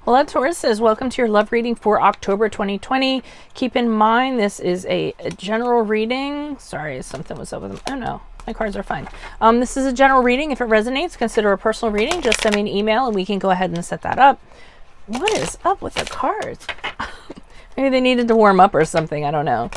Well, Taurus says, welcome to your love reading for October 2020. Keep in mind, this is a general reading. Sorry, something was up with them. Oh, no. My cards are fine. This is a general reading. If it resonates, consider a personal reading. Just send me an email and we can go ahead and set that up. What is up with the cards? Maybe they needed to warm up or something. I don't know.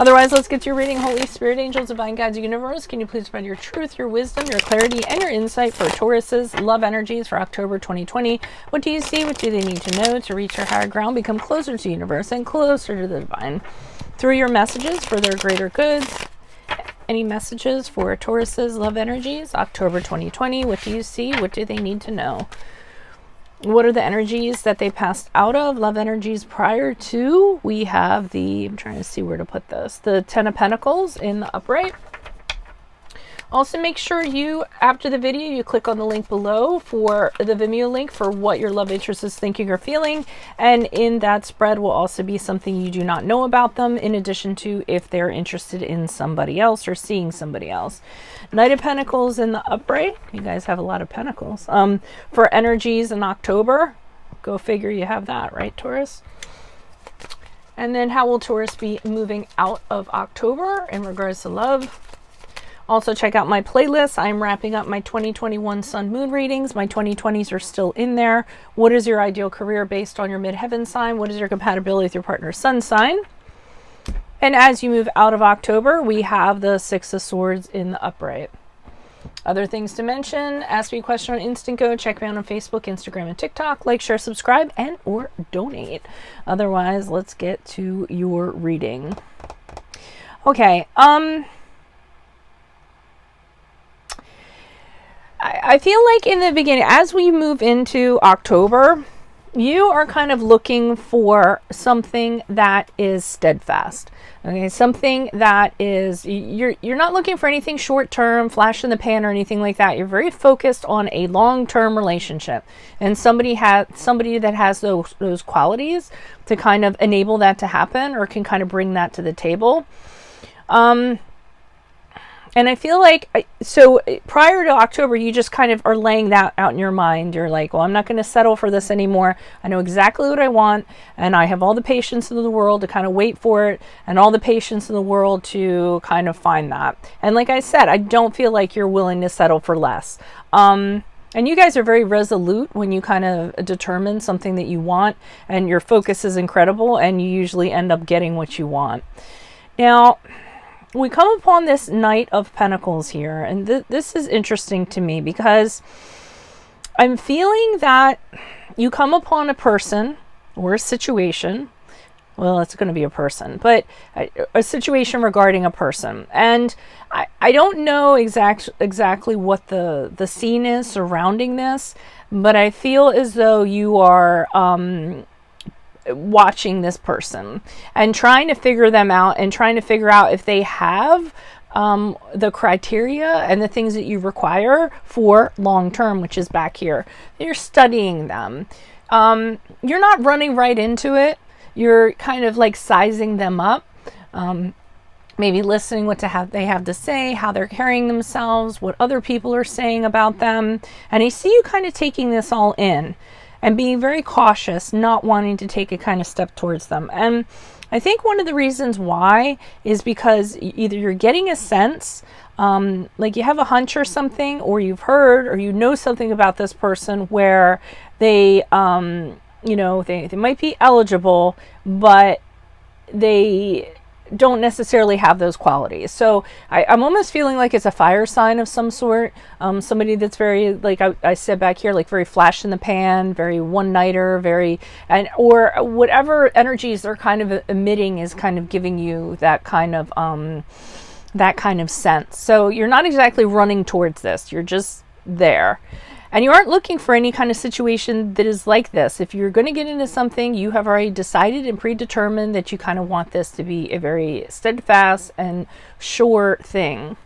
Otherwise, let's get to your reading. Holy Spirit, angels, divine guides, universe, can you please spread your truth, your wisdom, your clarity, and your insight for Taurus's love energies for October 2020? What do you see? What do they need to know to reach their higher ground, become closer to the universe and closer to the divine? Through your messages for their greater goods. Any messages for Taurus's love energies, October 2020? What do you see? What do they need to know? What are the energies that they passed out of? Love energies prior to. We have the, I'm trying to see where to put this, the Ten of Pentacles in the upright. Also, make sure you, after the video, you click on the link below for the Vimeo link for what your love interest is thinking or feeling. And in that spread will also be something you do not know about them, in addition to if they're interested in somebody else or seeing somebody else. Knight of Pentacles in the upright. You guys have a lot of pentacles. For energies in October. Go figure you have that, right, Taurus? And then how will Taurus be moving out of October in regards to love? Also, check out my playlist. I'm wrapping up my 2021 Sun Moon readings. My 2020s are still in there. What is your ideal career based on your midheaven sign? What is your compatibility with your partner's sun sign? And as you move out of October, we have the Six of Swords in the upright. Other things to mention, ask me a question on Instant Go. Check me out on Facebook, Instagram, and TikTok. Like, share, subscribe, and or donate. Otherwise, let's get to your reading. Okay, I feel like in the beginning, as we move into October, you are kind of looking for something that is steadfast. Okay, something that is, you're not looking for anything short-term, flash in the pan or anything like that. You're very focused on a long-term relationship, and somebody that has those qualities to kind of enable that to happen or can kind of bring that to the table. And I feel like, so prior to October, you just kind of are laying that out in your mind. You're like, well, I'm not going to settle for this anymore. I know exactly what I want, and I have all the patience in the world to kind of wait for it, and all the patience in the world to kind of find that. And like I said, I don't feel like you're willing to settle for less. And you guys are very resolute when you kind of determine something that you want, and your focus is incredible, and you usually end up getting what you want. Now, we come upon this Knight of Pentacles here, and this is interesting to me because I'm feeling that you come upon a person or a situation. Well, it's going to be a person, but a situation regarding a person. And I don't know exactly what the scene is surrounding this, but I feel as though you are watching this person and trying to figure them out and trying to figure out if they have the criteria and the things that you require for long term, which is back here. You're studying them. You're not running right into it. You're kind of like sizing them up, maybe listening what they have to say, how they're carrying themselves, what other people are saying about them. And I see you kind of taking this all in and being very cautious, not wanting to take a kind of step towards them. And I think one of the reasons why is because either you're getting a sense, like you have a hunch or something, or you've heard, or you know something about this person where they, they might be eligible, but they don't necessarily have those qualities. So I'm almost feeling like it's a fire sign of some sort. Somebody that's very, like I said back here, like very flash in the pan, very one-nighter, or whatever energies they're kind of emitting is kind of giving you that kind of sense. So you're not exactly running towards this. You're just there. And you aren't looking for any kind of situation that is like this. If you're going to get into something, you have already decided and predetermined that you kind of want this to be a very steadfast and sure thing.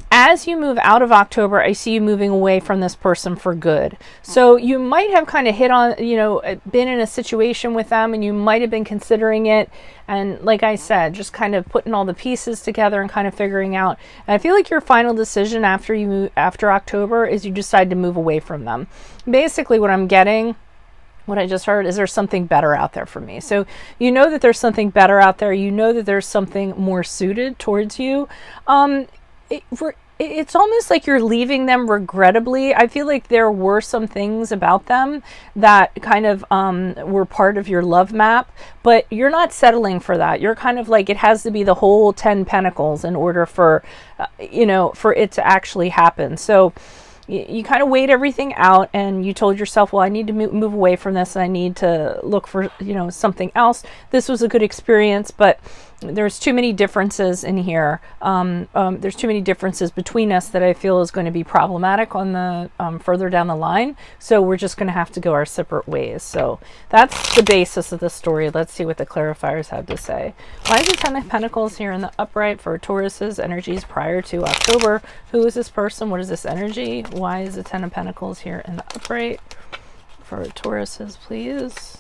As you move out of October, I see you moving away from this person for good. So you might have kind of hit on, been in a situation with them, and you might have been considering it. And like I said, just kind of putting all the pieces together and kind of figuring out. And I feel like your final decision after October is you decide to move away from them. Basically what I'm getting what I just heard is there's something better out there for me. So you know that there's something better out there. You know that there's something more suited towards you. It's almost like you're leaving them regrettably. I feel like there were some things about them that kind of were part of your love map, but you're not settling for that. You're kind of like, it has to be the whole 10 pentacles in order for, for it to actually happen. So you kind of weighed everything out and you told yourself, well, I need to move away from this and I need to look for, something else. This was a good experience, but there's too many differences in here. There's too many differences between us that I feel is going to be problematic on the further down the line. So we're just going to have to go our separate ways. So that's the basis of the story. Let's see what the clarifiers have to say. Why is the Ten of Pentacles here in the upright for Taurus's energies prior to October? Who is this person? What is this energy? Why is the Ten of Pentacles here in the upright for Taurus's, please?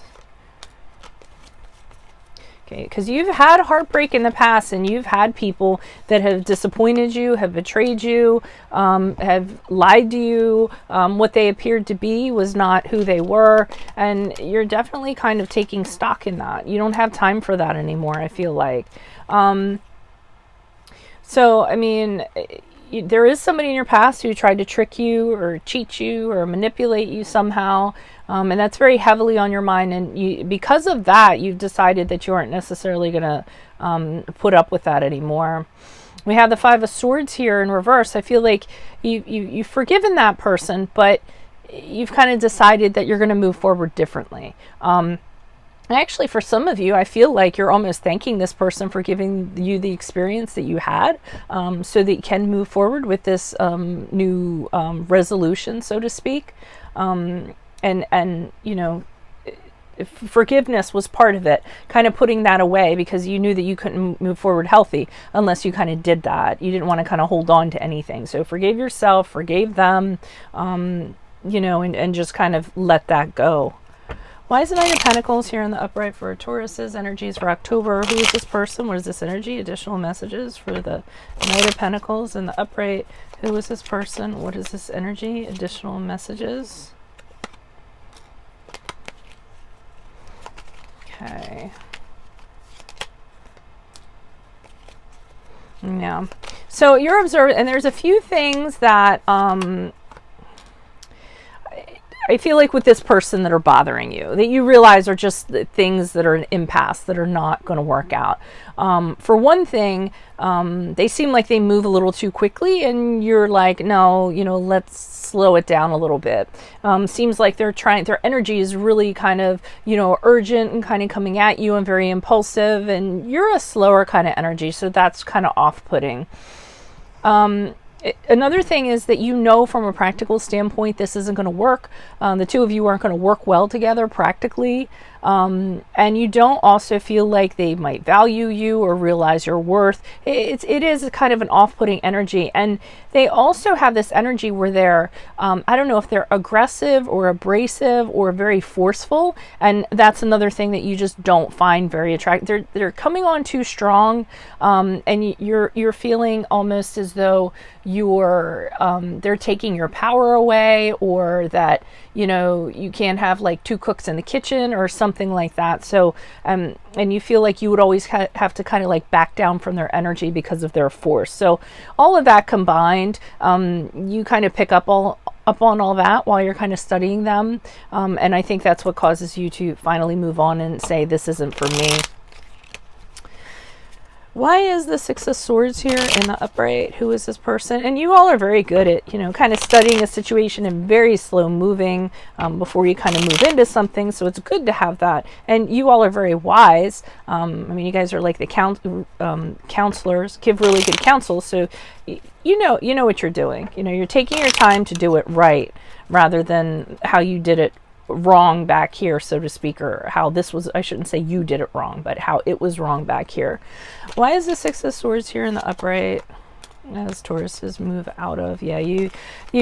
Okay, because you've had heartbreak in the past and you've had people that have disappointed you, have betrayed you, have lied to you. What they appeared to be was not who they were. And you're definitely kind of taking stock in that. You don't have time for that anymore, I feel like. So, I mean, there is somebody in your past who tried to trick you or cheat you or manipulate you somehow. And that's very heavily on your mind. And because of that, you've decided that you aren't necessarily going to put up with that anymore. We have the Five of Swords here in reverse. I feel like you've forgiven that person, but you've kind of decided that you're going to move forward differently. Actually, for some of you, I feel like you're almost thanking this person for giving you the experience that you had, so that you can move forward with this new resolution, so to speak. And forgiveness was part of it, kind of putting that away because you knew that you couldn't move forward healthy unless you kind of did that. You didn't want to kind of hold on to anything. So forgive yourself, forgave them, and just kind of let that go. Why is the Knight of Pentacles here in the upright for Taurus's energies for October? Who is this person? What is this energy? Additional messages for the Knight of Pentacles in the upright. Who is this person? What is this energy? Additional messages. Okay. Yeah. So you're observing, and there's a few things that I feel like with this person that are bothering you, that you realize are just the things that are an impasse, that are not going to work out. For one thing, they seem like they move a little too quickly, and you're like, no, let's slow it down a little bit. Seems like their energy is really kind of, urgent and kind of coming at you and very impulsive, and you're a slower kind of energy, so that's kind of off-putting. Another thing is that from a practical standpoint, this isn't going to work. The two of you aren't going to work well together practically. And you don't also feel like they might value you or realize your worth. It is kind of an off-putting energy. And they also have this energy where they're, I don't know if they're aggressive or abrasive or very forceful. And that's another thing that you just don't find very attractive. They're coming on too strong. And you're feeling almost as though they're taking your power away, or that, you can't have like two cooks in the kitchen or something like that. So, and you feel like you would always have to kind of like back down from their energy because of their force. So all of that combined, you kind of pick up on all that while you're kind of studying them. And I think that's what causes you to finally move on and say, this isn't for me. Why is the Six of Swords here in the upright? Who is this person? And you all are very good at, kind of studying a situation and very slow moving before you kind of move into something. So it's good to have that. And you all are very wise. You guys are like the counselors, give really good counsel. So you know what you're doing. You're taking your time to do it right rather than how you did it wrong back here, so to speak, or how this was, I shouldn't say you did it wrong, but how it was wrong back here. Why is the Six of Swords here in the upright as Tauruses move out of? Yeah, you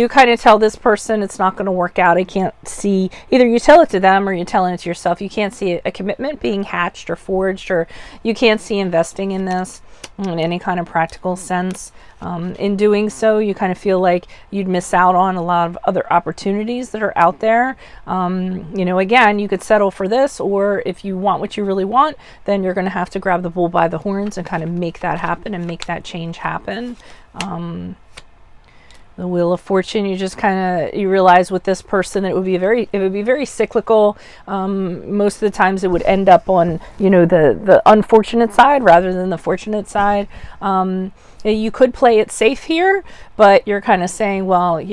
kind of tell this person it's not going to work out. I can't see, either you tell it to them or you're telling it to yourself. You can't see a commitment being hatched or forged, or you can't see investing in this. in any kind of practical sense. In doing so, you kind of feel like you'd miss out on a lot of other opportunities that are out there. Again, you could settle for this, or if you want what you really want, then you're going to have to grab the bull by the horns and kind of make that happen and make that change happen. The Wheel of Fortune, you just you realize with this person that it would be very cyclical. Most of the times it would end up on, the unfortunate side rather than the fortunate side. You could play it safe here, but you're kind of saying, well,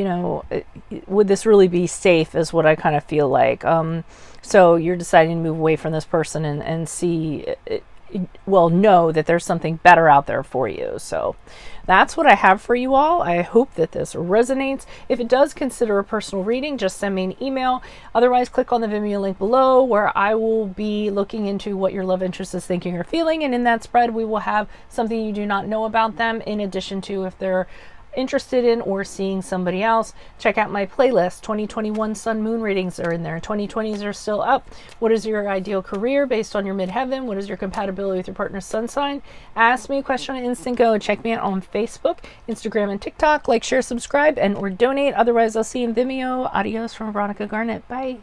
would this really be safe is what I kind of feel like. So you're deciding to move away from this person and see, know that there's something better out there for you. So that's what I have for you all. I hope that this resonates. If it does, consider a personal reading. Just send me an email. Otherwise, click on the Vimeo link below, where I will be looking into what your love interest is thinking or feeling. And in that spread, we will have something you do not know about them, in addition to if they're interested in or seeing somebody else. Check out my playlist. 2021 Sun Moon readings are in there. 2020s are still up. What is your ideal career based on your midheaven? What is your compatibility with your partner's sun sign? Ask me a question on Instant Go. Check me out on Facebook, Instagram, and TikTok. Like, share, subscribe, and or donate. Otherwise, I'll see you in Vimeo. Adios from Veronica Garnett. Bye.